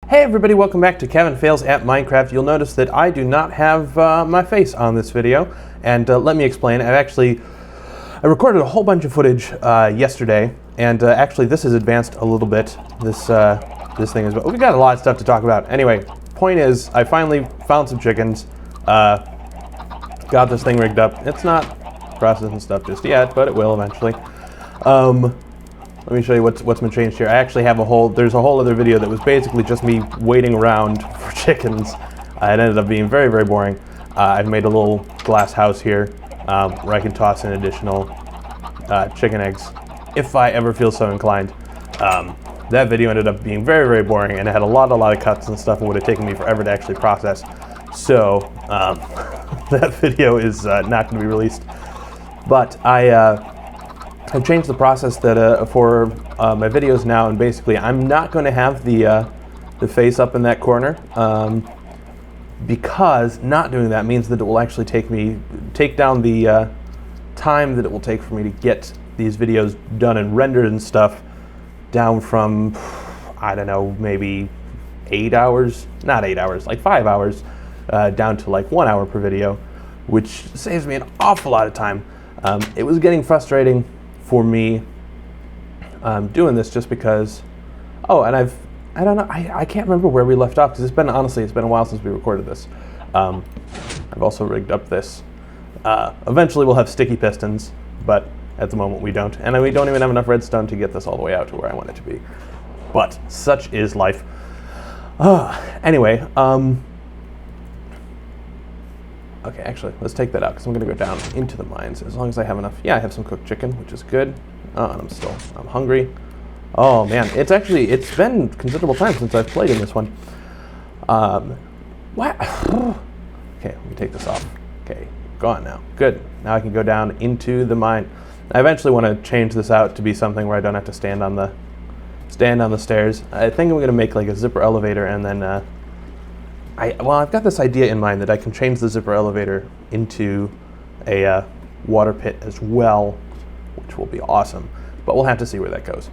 Hey everybody, welcome back to Kevin Fails at Minecraft. You'll notice that I do not have my face on this video, and let me explain. I recorded a whole bunch of footage yesterday, and actually this has advanced a little bit. This thing is, we got a lot of stuff to talk about. Anyway, point is, I finally found some chickens, got this thing rigged up. It's not processing stuff just yet, but it will eventually. Let me show you what's been changed here. I actually have there's a whole other video that was basically just me waiting around for chickens. It ended up being very, very boring. I've made a little glass house here where I can toss in additional chicken eggs if I ever feel so inclined. That video ended up being very, very boring, and it had a lot of cuts and stuff, and would have taken me forever to actually process. So that video is not going to be released. But I've changed the process that for my videos now, and basically I'm not going to have the face up in that corner because not doing that means that it will actually take down the time that it will take for me to get these videos done and rendered and stuff down from, I don't know, maybe 8 hours, not 8 hours, like 5 hours, down to like 1 hour per video, which saves me an awful lot of time. It was getting frustrating for me doing this just because, and I don't know, I can't remember where we left off because honestly it's been a while since we recorded this. I've also rigged up this. Eventually we'll have sticky pistons, but at the moment we don't. And we don't even have enough redstone to get this all the way out to where I want it to be. But such is life. Anyway, okay, actually, let's take that out because I'm going to go down into the mines as long as I have enough. Yeah, I have some cooked chicken, which is good. And I'm hungry. Oh man, it's been considerable time since I've played in this one. What? Okay, let me take this off. Okay, gone now. Good. Now I can go down into the mine. I eventually want to change this out to be something where I don't have to stand on the stairs. I think I'm going to make like a zipper elevator, and then I've got this idea in mind that I can change the zipper elevator into a water pit as well, which will be awesome. But we'll have to see where that goes.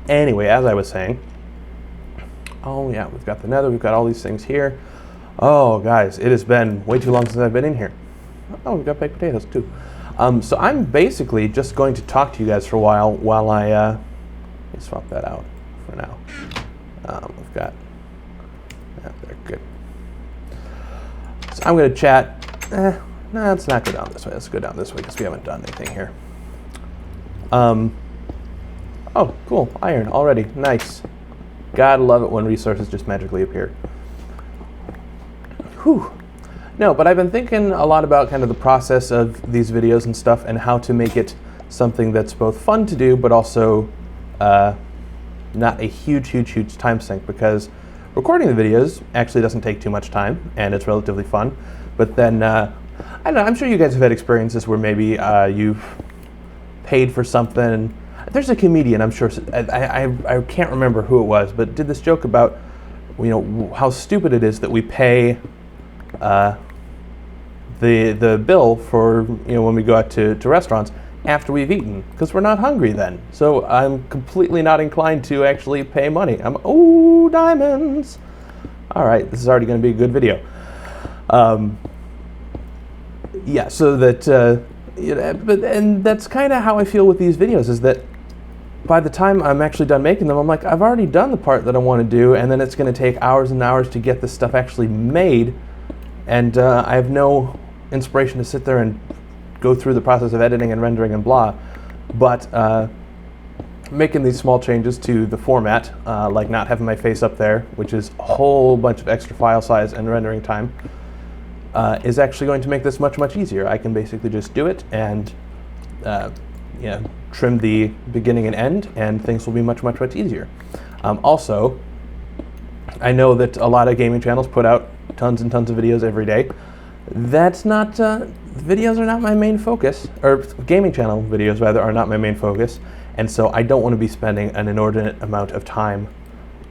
Anyway, as I was saying, oh yeah, we've got the nether, we've got all these things here. Oh guys, it has been way too long since I've been in here. Oh, we've got baked potatoes too. So I'm basically just going to talk to you guys for a while I let me swap that out for now. We've got that there, good. So I'm going to chat. No, let's not go down this way. Let's go down this way because we haven't done anything here. Oh, cool, iron already, nice. Gotta love it when resources just magically appear. Whew. No, but I've been thinking a lot about kind of the process of these videos and stuff and how to make it something that's both fun to do but also not a huge time sink, because recording the videos actually doesn't take too much time and it's relatively fun. But then, I don't know, I'm sure you guys have had experiences where maybe you've paid for something. There's a comedian, I'm sure, I can't remember who it was, but did this joke about, how stupid it is that we pay the bill for, when we go out to restaurants after we've eaten, because we're not hungry then. So I'm completely not inclined to actually pay money. Oh, diamonds. All right, this is already going to be a good video. Yeah, so that, and that's kind of how I feel with these videos, is that by the time I'm actually done making them, I'm like, I've already done the part that I want to do, and then it's going to take hours and hours to get this stuff actually made, and I have no inspiration to sit there and go through the process of editing and rendering and blah. But making these small changes to the format, like not having my face up there, which is a whole bunch of extra file size and rendering time, is actually going to make this much easier. I can basically just do it and trim the beginning and end, and things will be much easier. Also, I know that a lot of gaming channels put out tons and tons of videos every day. That's not, videos are not my main focus, or gaming channel videos rather are not my main focus, and so I don't want to be spending an inordinate amount of time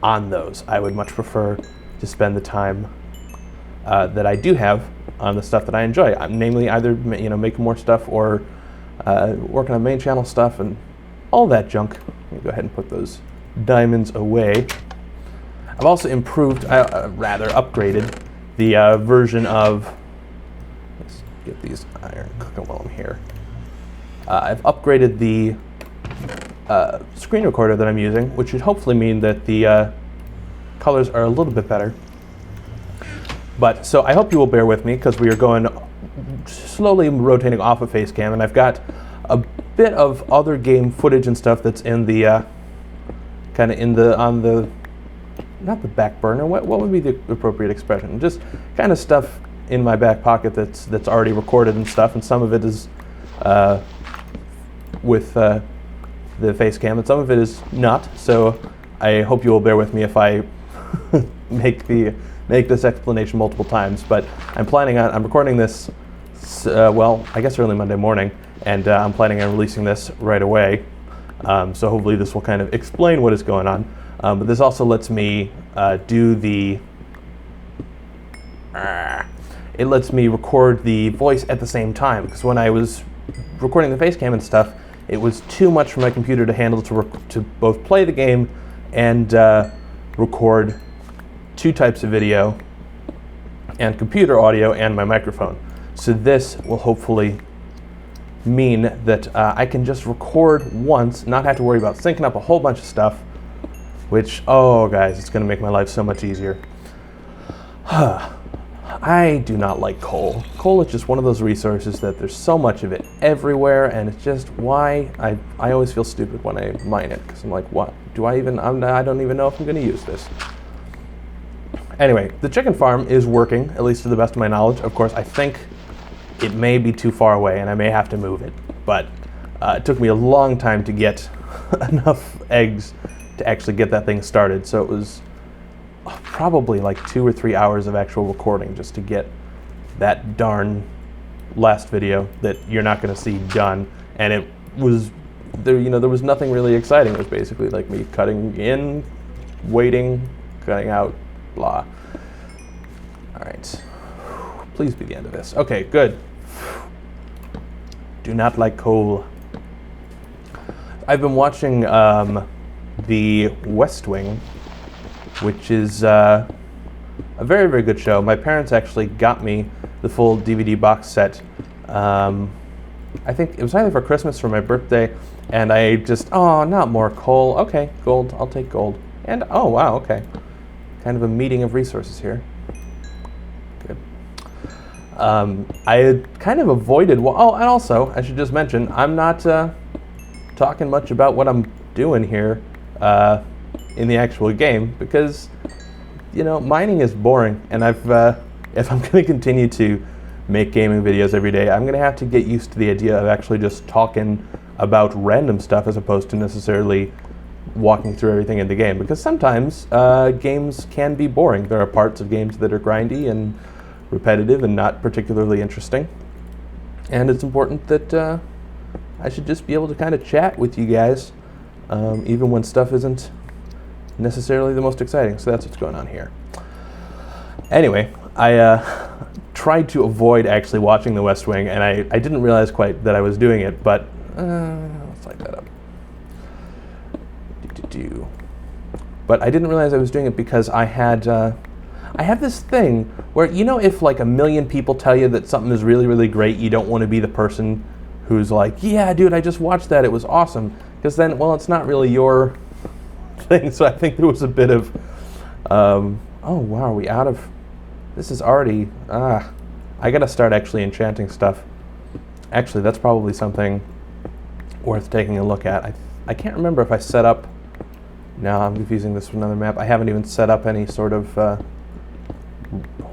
on those. I would much prefer to spend the time that I do have on the stuff that I enjoy, namely either making more stuff or working on main channel stuff and all that junk. Let me go ahead and put those diamonds away. I've also improved, rather upgraded, the version of, let's get these iron cooking while I'm here. I've upgraded the screen recorder that I'm using, which should hopefully mean that the colors are a little bit better. But, so I hope you will bear with me, because we are going slowly rotating off of Facecam, and I've got a bit of other game footage and stuff that's in the, kind of on the, not the back burner, what would be the appropriate expression? Just kind of stuff in my back pocket that's already recorded and stuff, and some of it is with the Facecam, and some of it is not, so I hope you will bear with me if I make this explanation multiple times, but I'm recording this, well, I guess early Monday morning, and I'm planning on releasing this right away, so hopefully this will kind of explain what is going on. But this also lets me it lets me record the voice at the same time, because when I was recording the Facecam and stuff, it was too much for my computer to handle to both play the game and record two types of video and computer audio and my microphone. So this will hopefully mean that I can just record once, not have to worry about syncing up a whole bunch of stuff, which, oh guys, it's going to make my life so much easier. I do not like coal. Coal is just one of those resources that there's so much of it everywhere, and it's just why I always feel stupid when I mine it, because I'm like, what? I don't even know if I'm going to use this. Anyway, the chicken farm is working, at least to the best of my knowledge. Of course, I think it may be too far away, and I may have to move it, but it took me a long time to get enough eggs to actually get that thing started, so it was probably like 2 or 3 hours of actual recording just to get that darn last video that you're not going to see done. And it was there was nothing really exciting. It was basically like me cutting in, waiting, cutting out, blah. All right, please be the end of this. Okay, good. Do not like coal. I've been watching The West Wing, which is a very, very good show. My parents actually got me the full DVD box set. I think it was either for Christmas or my birthday, and I just, oh, not more coal. Okay, gold, I'll take gold. And, oh, wow, okay. Kind of a meeting of resources here. Good. I had kind of avoided, and also, I should just mention, I'm not talking much about what I'm doing here in the actual game, because mining is boring, and if I'm going to continue to make gaming videos every day, I'm going to have to get used to the idea of actually just talking about random stuff as opposed to necessarily walking through everything in the game, because sometimes games can be boring. There are parts of games that are grindy and repetitive and not particularly interesting, and it's important that I should just be able to kind of chat with you guys even when stuff isn't necessarily the most exciting. So that's what's going on here. Anyway, I tried to avoid actually watching The West Wing, and I didn't realize quite that I was doing it, but let's light that up. But I didn't realize I was doing it because I have this thing where, if like 1 million people tell you that something is really, really great, you don't want to be the person who's like, yeah, dude, I just watched that, it was awesome. Because then, well, it's not really your thing. So I think there was a bit of, oh wow, are we out of, this is already, I gotta start actually enchanting stuff. Actually, that's probably something worth taking a look at. I can't remember if I set up, no, I'm confusing this with another map. I haven't even set up any sort of,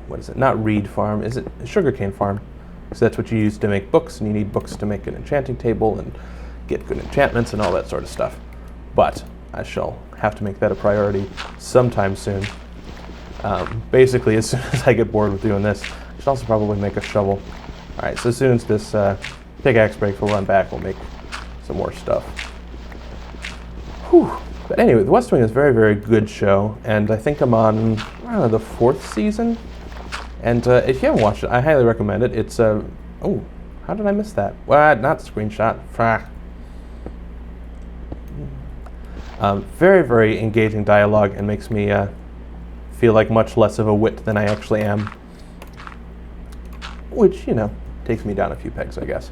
what is it, not reed farm, is it a sugarcane farm? Because that's what you use to make books, and you need books to make an enchanting table and get good enchantments and all that sort of stuff. But I shall have to make that a priority sometime soon. Basically, as soon as I get bored with doing this, I should also probably make a shovel. All right, so as soon as this pickaxe break will run back, we'll make some more stuff. Whew. But anyway, The West Wing is a very, very good show, and I think I'm on, I don't know, the 4th season. And if you haven't watched it, I highly recommend it. It's, oh, how did I miss that? Well, not screenshot. Very, very engaging dialogue, and makes me feel like much less of a wit than I actually am. Which, you know, takes me down a few pegs, I guess.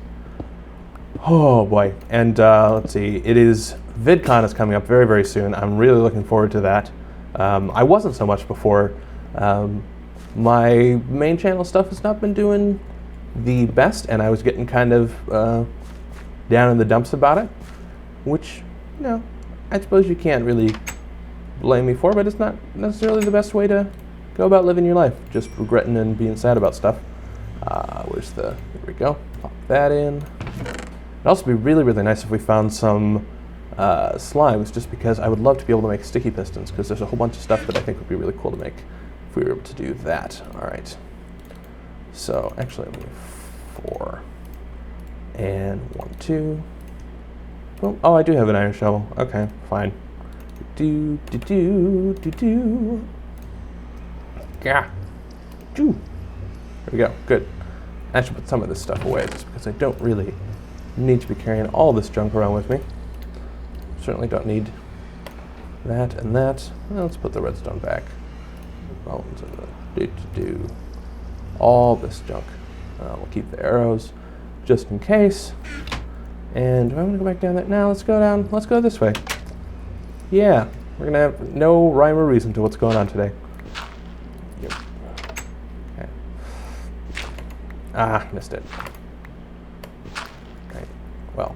Oh boy, and let's see, VidCon is coming up very, very soon. I'm really looking forward to that. I wasn't so much before. My main channel stuff has not been doing the best, and I was getting kind of down in the dumps about it, which, you know, I suppose you can't really blame me for, but it's not necessarily the best way to go about living your life, just regretting and being sad about stuff. Here we go, pop that in. It'd also be really, really nice if we found some slimes, just because I would love to be able to make sticky pistons, because there's a whole bunch of stuff that I think would be really cool to make if we were able to do that. All right. So actually, I'm going to 4 and 1, 2. Oh, I do have an iron shovel. Okay, fine. Do. Yeah. There we go. Good. I should put some of this stuff away, just because I don't really need to be carrying all this junk around with me. Certainly don't need that and that. Well, let's put the redstone back. Bones and the all this junk. We'll keep the arrows just in case. And do I want to go back down there? No, let's go down. Let's go this way. Yeah, we're gonna have no rhyme or reason to what's going on today. Yep. Okay. Ah, missed it. Okay. Well,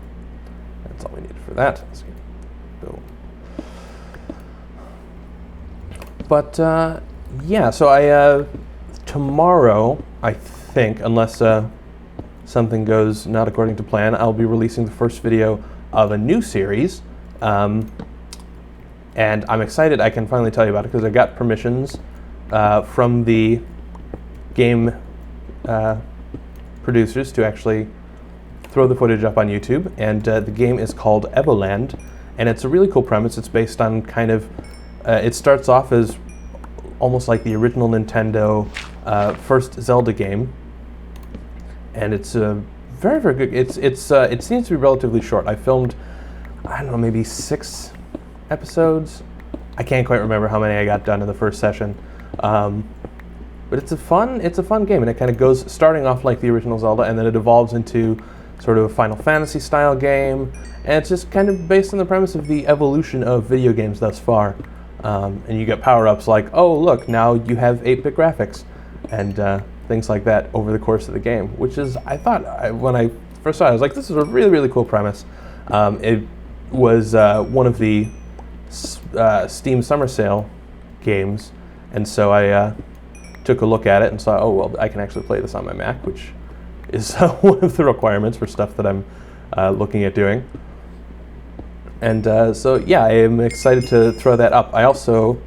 that's all we needed for that. Let's get, boom. But yeah, so tomorrow, I think, unless something goes not according to plan, I'll be releasing the first video of a new series. And I'm excited I can finally tell you about it, because I got permissions from the game producers to actually throw the footage up on YouTube. And the game is called Evoland, and it's a really cool premise. It's based on kind of, it starts off as almost like the original Nintendo first Zelda game, and it's very, very good. It seems to be relatively short. I filmed, I don't know, maybe 6 episodes. I can't quite remember how many I got done in the first session, but it's a fun game, and it kind of goes starting off like the original Zelda, and then it evolves into sort of a Final Fantasy style game, and it's just kind of based on the premise of the evolution of video games thus far. And you get power-ups like, oh look, now you have 8-bit graphics, and things like that over the course of the game, which is, I thought, when I first saw it, I was like, this is a really, really cool premise. It was one of the Steam Summer Sale games, and so I took a look at it and saw, oh well, I can actually play this on my Mac, which is one of the requirements for stuff that I'm looking at doing. And so yeah, I am excited to throw that up. I also,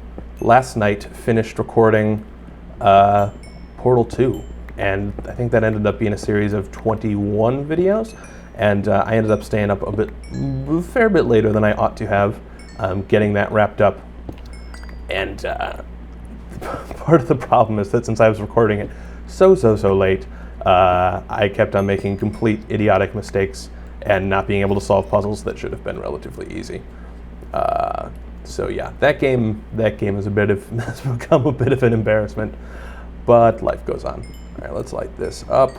last night, finished recording Portal 2, and I think that ended up being a series of 21 videos, and I ended up staying up a fair bit later than I ought to have, getting that wrapped up. And part of the problem is that since I was recording it so late, I kept on making complete idiotic mistakes and not being able to solve puzzles that should have been relatively easy. So yeah, that game has become a bit of an embarrassment, but life goes on. All right, let's light this up.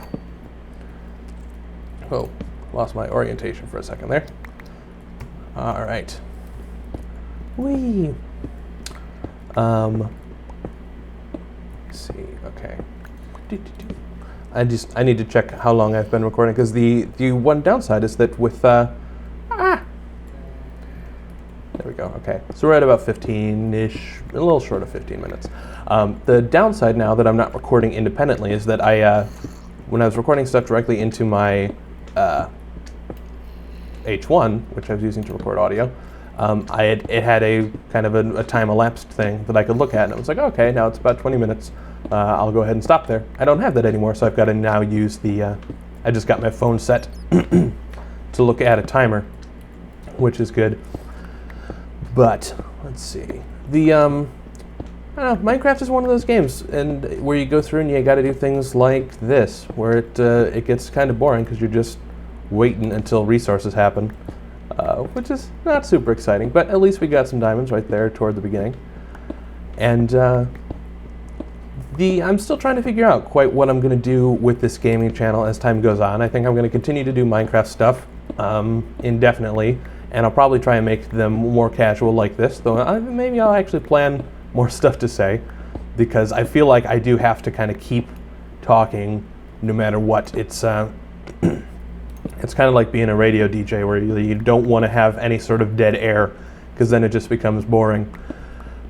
Oh, lost my orientation for a second there. All right. Whee. Let's see. Okay. I need to check how long I've been recording, because the one downside is that with there we go. Okay, so we're at about 15-ish, a little short of 15 minutes. The downside now that I'm not recording independently is that when I was recording stuff directly into my H1, which I was using to record audio, it had a kind of a time elapsed thing that I could look at, and it was like, okay, now it's about 20 minutes. I'll go ahead and stop there. I don't have that anymore, so I've got to now use I just got my phone set to look at a timer, which is good. But let's see. I don't know, Minecraft is one of those games, and where you go through and you got to do things like this, where it gets kind of boring because you're just waiting until resources happen, which is not super exciting. But at least we got some diamonds right there toward the beginning, and I'm still trying to figure out quite what I'm going to do with this gaming channel as time goes on. I think I'm going to continue to do Minecraft stuff indefinitely, and I'll probably try and make them more casual like this, though maybe I'll actually plan more stuff to say, because I feel like I do have to kind of keep talking no matter what. It's it's kind of like being a radio DJ where you don't want to have any sort of dead air, because then it just becomes boring.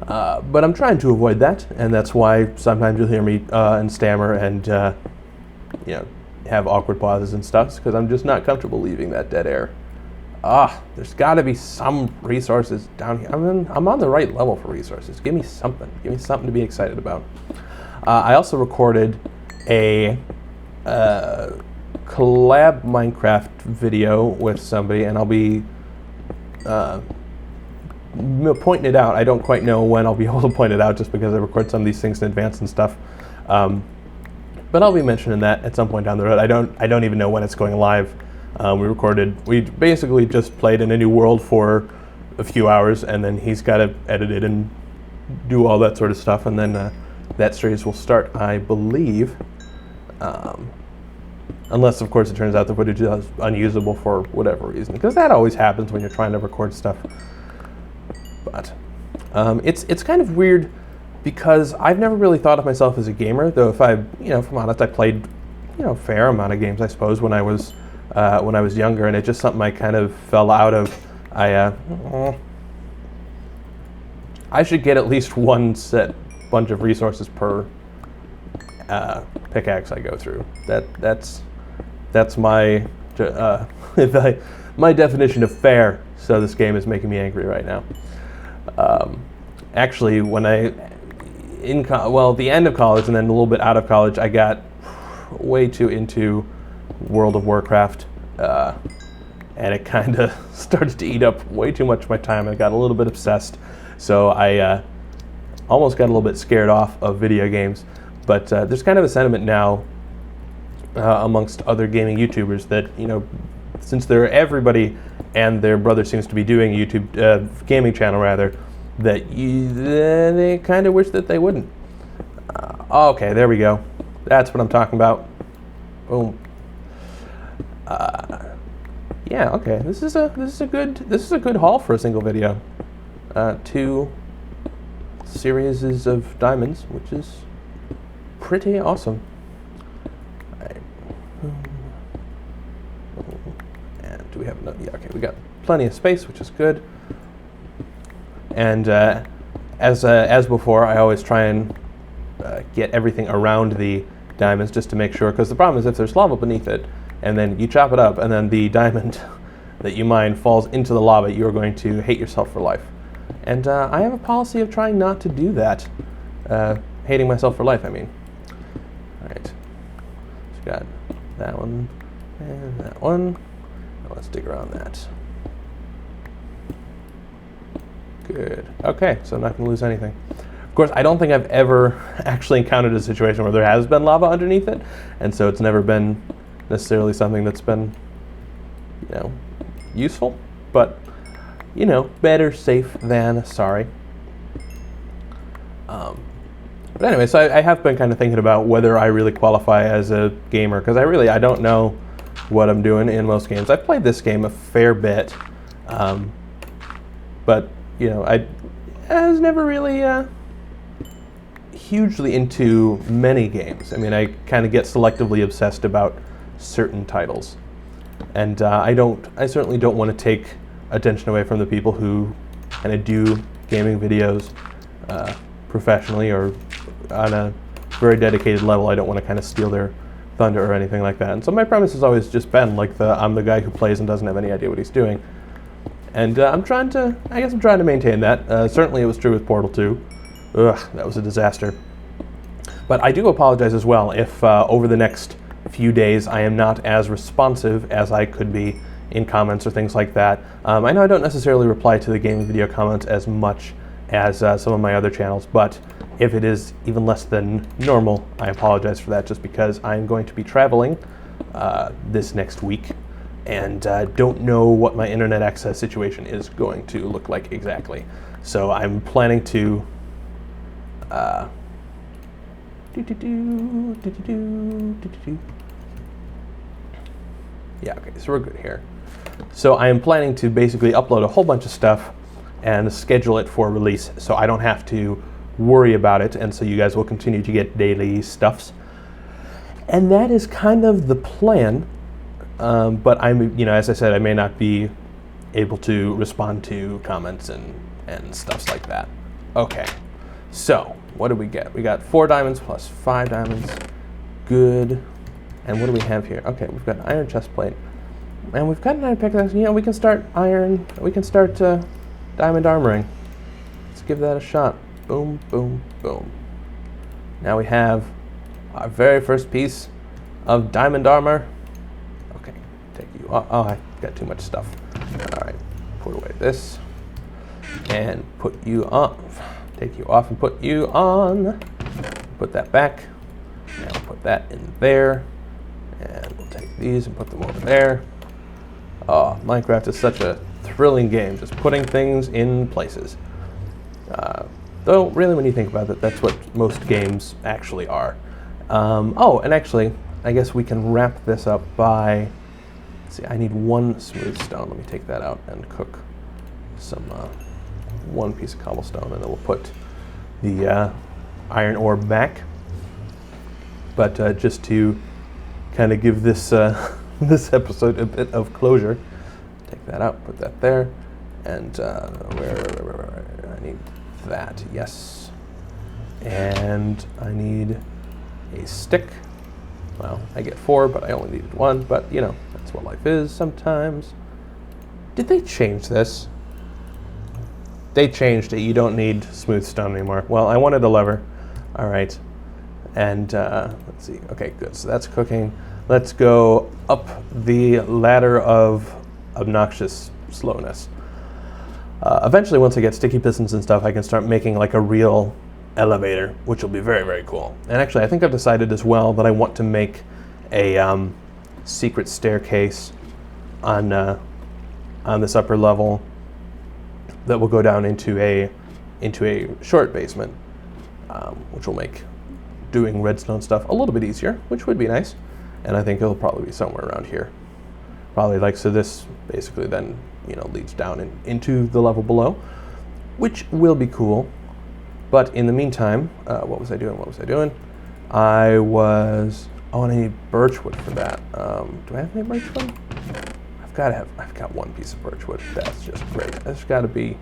But I'm trying to avoid that, and that's why sometimes you'll hear me and stammer and you know, have awkward pauses and stuff, because I'm just not comfortable leaving that dead air. There's got to be some resources down here. I'm on the right level for resources. Give me something. Give me something to be excited about. I also recorded a collab Minecraft video with somebody, and I'll be pointing it out. I don't quite know when I'll be able to point it out, just because I record some of these things in advance and stuff. But I'll be mentioning that at some point down the road. I don't even know when it's going live. We basically just played in a new world for a few hours, and then he's got to edit it and do all that sort of stuff, and then that series will start, I believe. Unless, of course, it turns out the footage is unusable for whatever reason, because that always happens when you're trying to record stuff. But it's kind of weird, because I've never really thought of myself as a gamer, though if I'm honest, I played, a fair amount of games, I suppose, when I was younger, and it's just something I kind of fell out of. I should get at least one bunch of resources per pickaxe I go through. That's my my definition of fair. So this game is making me angry right now. Actually, when the end of college and then a little bit out of college, I got way too into World of Warcraft, and it kind of started to eat up way too much of my time. I got a little bit obsessed, so I almost got a little bit scared off of video games. But there's kind of a sentiment now amongst other gaming YouTubers that, since everybody and their brother seems to be doing a YouTube gaming channel rather, that they kind of wish that they wouldn't. Okay, there we go. That's what I'm talking about. Boom. Yeah. Okay. This is a good haul for a single video. 2 series of diamonds, which is pretty awesome. Right. And do we have enough? Yeah. Okay. We got plenty of space, which is good. And as before, I always try and get everything around the diamonds just to make sure, because the problem is if there's lava beneath it, and then you chop it up, and then the diamond that you mine falls into the lava, you are going to hate yourself for life. And I have a policy of trying not to do that. Hating myself for life, I mean. All right. So we got that one and that one. Now let's dig around that. Good. Okay, so I'm not going to lose anything. Of course, I don't think I've ever actually encountered a situation where there has been lava underneath it, and so it's never been necessarily something that's been, useful. But, better safe than sorry. But anyway, so I have been kind of thinking about whether I really qualify as a gamer, because I don't know what I'm doing in most games. I've played this game a fair bit, but I was never really hugely into many games. I mean, I kind of get selectively obsessed about certain titles, and I certainly don't want to take attention away from the people who kind of do gaming videos professionally or on a very dedicated level. I don't want to kind of steal their thunder or anything like that. And so my premise has always just been like I'm the guy who plays and doesn't have any idea what he's doing. And I'm trying to maintain that. Certainly it was true with Portal 2. Ugh, that was a disaster. But I do apologize as well if over the next few days I am not as responsive as I could be in comments or things like that. I know I don't necessarily reply to the gaming video comments as much as some of my other channels, but if it is even less than normal, I apologize for that, just because I'm going to be traveling this next week, and don't know what my internet access situation is going to look like exactly. So I'm planning to Yeah, okay, so we're good here. So I am planning to basically upload a whole bunch of stuff and schedule it for release so I don't have to worry about it, and so you guys will continue to get daily stuffs. And that is kind of the plan, but I'm, as I said, I may not be able to respond to comments and stuffs like that. Okay, so what do we get? We got 4 diamonds plus 5 diamonds. Good. And what do we have here? Okay, we've got an iron chest plate. And we've got an iron pickaxe. We can start diamond armoring. Let's give that a shot. Boom, boom, boom. Now we have our very first piece of diamond armor. Okay, take you off. Oh, I got too much stuff. All right, put away this. And put you off. Take you off and put you on. Put that back. And we'll put that in there. And we'll take these and put them over there. Oh, Minecraft is such a thrilling game, just putting things in places. Though, really, when you think about it, that's what most games actually are. Oh, and actually, I guess we can wrap this up by... Let's see, I need 1 smooth stone. Let me take that out and cook some 1 piece of cobblestone, and then we'll put the iron ore back. But just to kind of give this this episode a bit of closure, take that out, put that there, and where I need that, yes, and I need a stick. Well, I get 4, but I only needed 1. But that's what life is sometimes. Did they change this? They changed it. You don't need smooth stone anymore. Well, I wanted a lever. All right. And let's see. Okay, good. So that's cooking. Let's go up the ladder of obnoxious slowness. Eventually, once I get sticky pistons and stuff, I can start making like a real elevator, which will be very, very cool. And actually, I think I've decided as well that I want to make a secret staircase on this upper level that will go down into a short basement, which will make doing redstone stuff a little bit easier, which would be nice. And I think it'll probably be somewhere around here. Probably like, so this basically then, leads down into the level below, which will be cool. But in the meantime, what was I doing? Oh, and I need birchwood for that. Do I have any birchwood? I've got 1 piece of birchwood. That's just great. That's gotta be,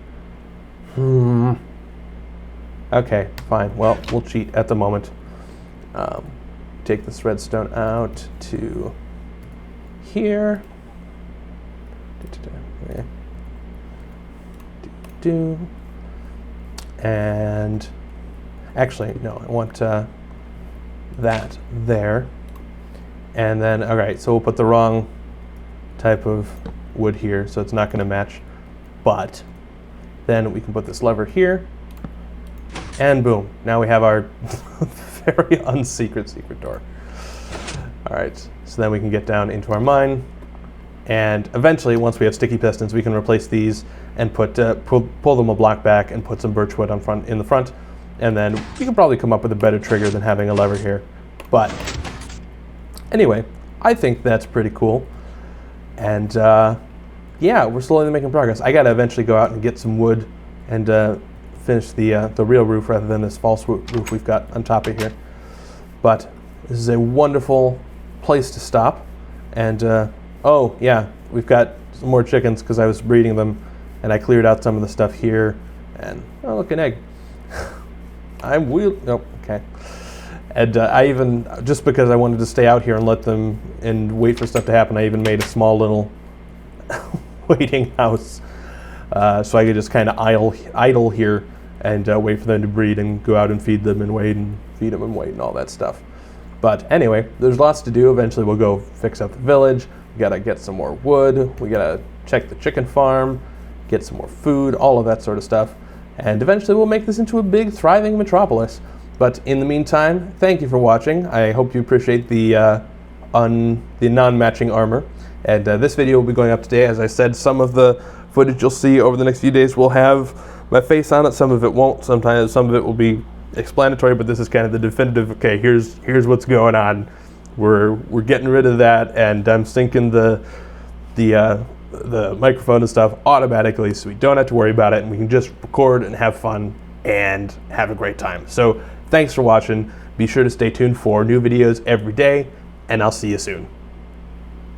okay, fine. Well, we'll cheat at the moment. Take this redstone out to here. And actually, no, I want that there. And then, all right, so we'll put the wrong type of wood here, so it's not going to match. But then we can put this lever here, and boom, now we have our very unsecret door. All right, so then we can get down into our mine, and eventually, once we have sticky pistons, we can replace these and put pull them a block back and put some birchwood in the front, and then you can probably come up with a better trigger than having a lever here. But anyway, I think that's pretty cool, and yeah, we're slowly making progress. I gotta eventually go out and get some wood and finish the real roof rather than this false roof we've got on top of here. But this is a wonderful place to stop. And oh yeah, we've got some more chickens because I was breeding them, and I cleared out some of the stuff here. And oh, look, an egg. Oh, okay. And I even, just because I wanted to stay out here and let them and wait for stuff to happen, I even made a small little waiting house, so I could just kind of idle here and wait for them to breed and go out and feed them and wait and feed them and wait and all that stuff. But anyway, there's lots to do. Eventually we'll go fix up the village. We gotta get some more wood. We gotta check the chicken farm, get some more food, all of that sort of stuff. And eventually we'll make this into a big, thriving metropolis. But in the meantime, thank you for watching. I hope you appreciate the non-matching armor. And this video will be going up today. As I said, some of the footage you'll see over the next few days will have my face on it. Some of it won't. Sometimes some of it will be self-explanatory, but this is kind of the definitive, okay, here's what's going on. We're getting rid of that, and I'm syncing the microphone and stuff automatically, so we don't have to worry about it, and we can just record and have fun and have a great time. So thanks for watching. Be sure to stay tuned for new videos every day, and I'll see you soon.